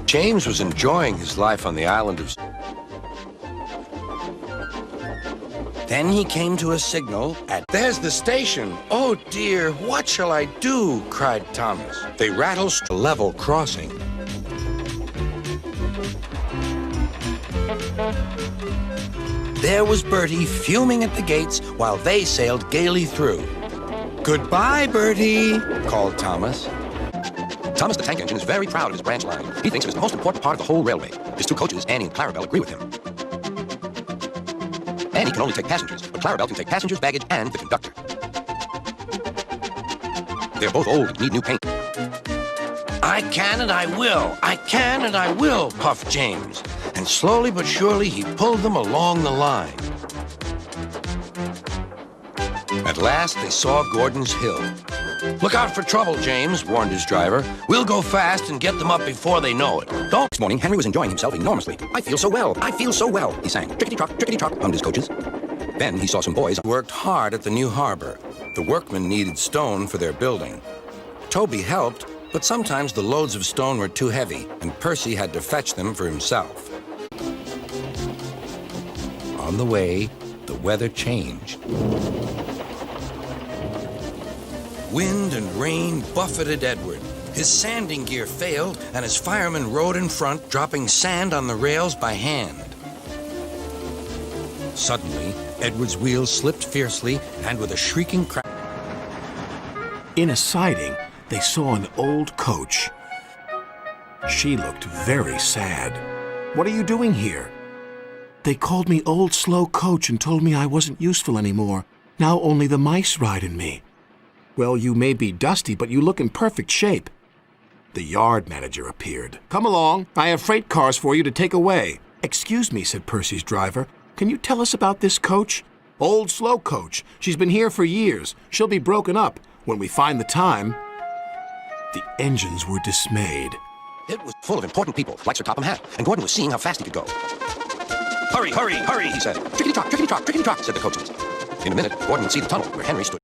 James was enjoying his life on the island of... Then he came to a signal at... There's the station! Oh dear, what shall I do? Cried Thomas. They rattled to level crossing. There was Bertie fuming at the gates while they sailed gaily through. Goodbye, Bertie, called Thomas. Thomas the Tank Engine is very proud of his branch line. He thinks it is the most important part of the whole railway. His two coaches, Annie and Clarabelle, agree with him. Annie can only take passengers, but Clarabelle can take passengers, baggage, and the conductor. They're both old and need new paint. I can and I will, I can and I will, puffed James. And slowly but surely he pulled them along the line. At last they saw Gordon's Hill. Look out for trouble, James, warned his driver. We'll go fast and get them up before they know it. Don't. This morning, Henry was enjoying himself enormously. I feel so well, I feel so well, he sang. Trickety-trock, hummed his coaches. Then he saw some boys worked hard at the new harbor. The workmen needed stone for their building. Toby helped, but sometimes the loads of stone were too heavy, and Percy had to fetch them for himself. On the way, the weather changed. Wind and rain buffeted Edward. His sanding gear failed, and his firemen rode in front, dropping sand on the rails by hand. Suddenly, Edward's wheels slipped fiercely, and with a shrieking crash... In a siding, they saw an old coach. She looked very sad. "What are you doing here?" "They called me Old Slow Coach and told me I wasn't useful anymore. Now only the mice ride in me." "Well, you may be dusty, but you look in perfect shape." The yard manager appeared. "Come along. I have freight cars for you to take away." "Excuse me," said Percy's driver. "Can you tell us about this coach?" "Old Slow Coach. She's been here for years. She'll be broken up when we find the time." The engines were dismayed. It was full of important people, like Sir Topham Hatt, and Gordon was seeing how fast he could go. "Hurry, hurry, hurry," he said. "Trickety-trock, trickety-trock, trickety-trock," said the coaches. In a minute, Gordon would see the tunnel where Henry stood.